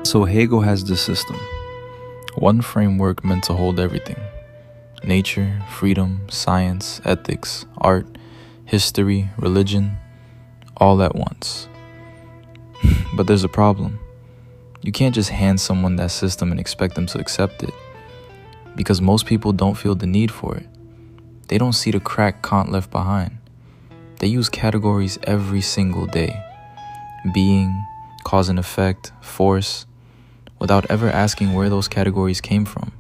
So Hegel has this system, one framework meant to hold everything: nature, freedom, science, ethics, art, history, religion, all at once. But there's a problem. You can't just hand someone that system and expect them to accept it, because most people don't feel the need for it. They don't see the crack Kant left behind. They use categories every single day: being, cause and effect, force, without ever asking where those categories came from,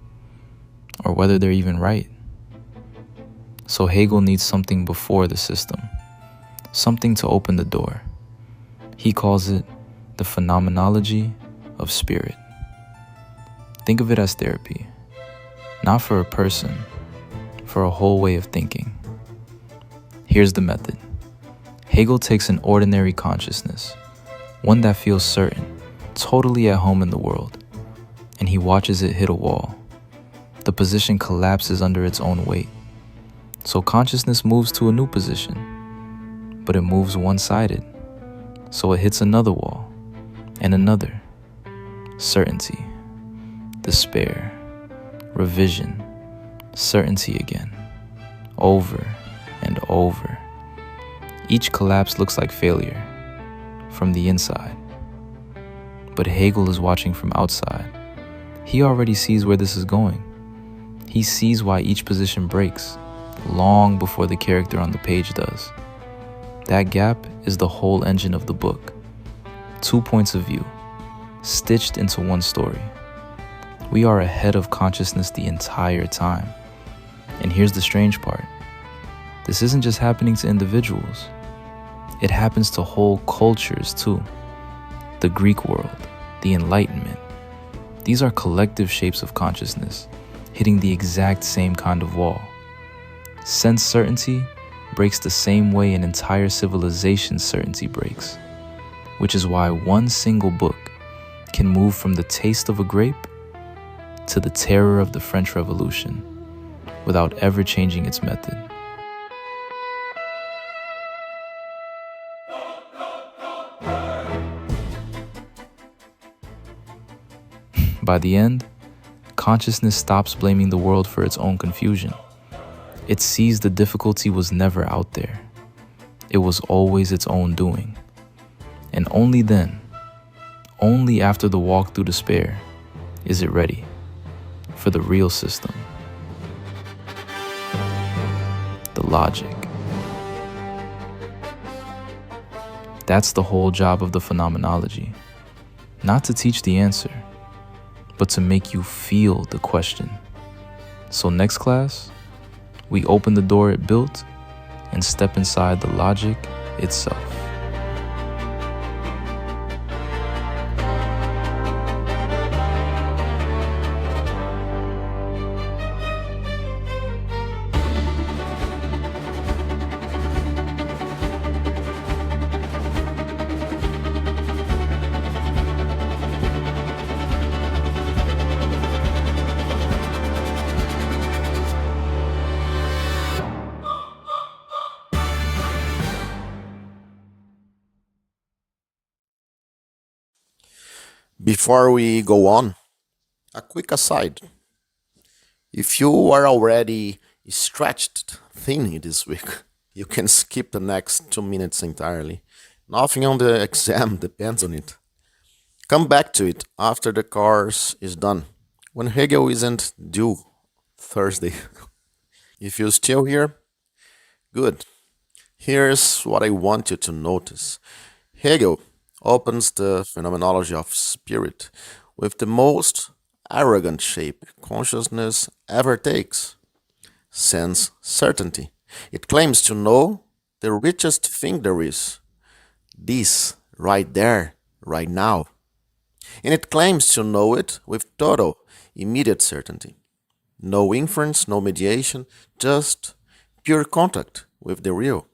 or whether they're even right. So Hegel needs something before the system, something to open the door. He calls it the Phenomenology of spirit. Think of it as therapy, not for a person, for a whole way of thinking. Here's the method. Hegel takes an ordinary consciousness, one that feels certain, totally at home in the world, and he watches it hit a wall. The position collapses under its own weight. So consciousness moves to a new position, but it moves one-sided. So it hits another wall, and another. Certainty, despair, revision, certainty again, over and over. Each collapse looks like failure from the inside. But Hegel is watching from outside. He already sees where this is going. He sees why each position breaks, long before the character on the page does. That gap is the whole engine of the book. 2 points of view, stitched into one story. We are ahead of consciousness the entire time. And here's the strange part. This isn't just happening to individuals. It happens to whole cultures too. The Greek world, the Enlightenment. These are collective shapes of consciousness, hitting the exact same kind of wall. Sense certainty breaks the same way an entire civilization's certainty breaks, which is why one single book can move from the taste of a grape to the terror of the French Revolution without ever changing its method. By the end, consciousness stops blaming the world for its own confusion. It sees the difficulty was never out there. It was always its own doing. And only then, only after the walk through despair, is it ready for the real system. The logic. That's the whole job of the phenomenology. Not to teach the answer, but to make you feel the question. So next class, we open the door it built and step inside the logic itself. Before we go on, a quick aside. If you are already stretched thin this week, you can skip the next 2 minutes entirely. Nothing on the exam depends on it. Come back to it after the course is done, when Hegel isn't due Thursday. If you're still here, good. Here's what I want you to notice. Hegel opens the phenomenology of spirit with the most arrogant shape consciousness ever takes: sense certainty. It claims to know the richest thing there is, this right there, right now. And it claims to know it with total, immediate certainty. No inference, no mediation, just pure contact with the real.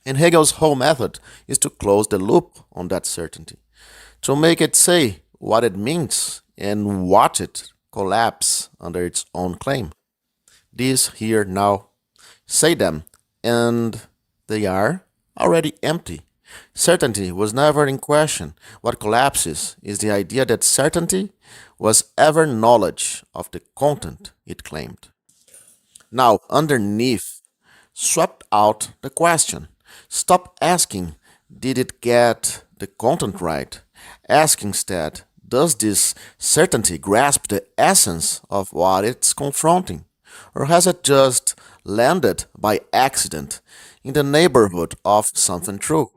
And Hegel's whole method is to close the loop on that certainty, to make it say what it means and watch it collapse under its own claim. This, here, now, say them, and they are already empty. Certainty was never in question. What collapses is the idea that certainty was ever knowledge of the content it claimed. Now, underneath, swept out the question. Stop asking, did it get the content right? Ask instead, does this certainty grasp the essence of what it's confronting? Or has it just landed by accident in the neighborhood of something true?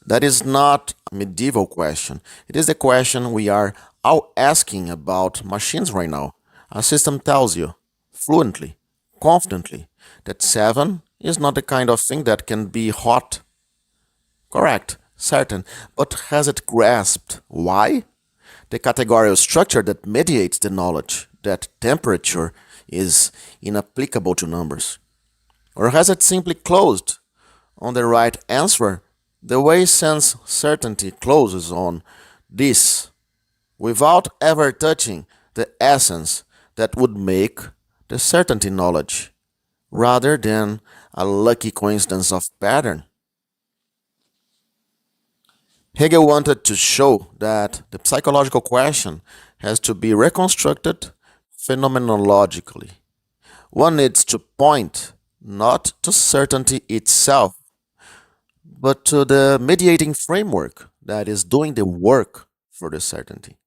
That is not a medieval question. It is the question we are all asking about machines right now. A system tells you fluently, confidently, that 7 is not the kind of thing that can be hot. Correct, certain. But has it grasped why? The categorical structure that mediates the knowledge that temperature is inapplicable to numbers. Or has it simply closed on the right answer the way sense certainty closes on this without ever touching the essence that would make the certainty knowledge rather than a lucky coincidence of pattern? Hegel wanted to show that the psychological question has to be reconstructed phenomenologically. One needs to point not to certainty itself, but to the mediating framework that is doing the work for the certainty.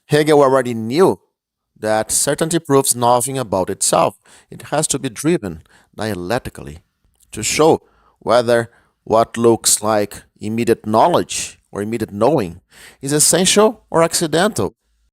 Hegel already knew that certainty proves nothing about itself. It has to be driven dialectically to show whether what looks like immediate knowledge or immediate knowing is essential or accidental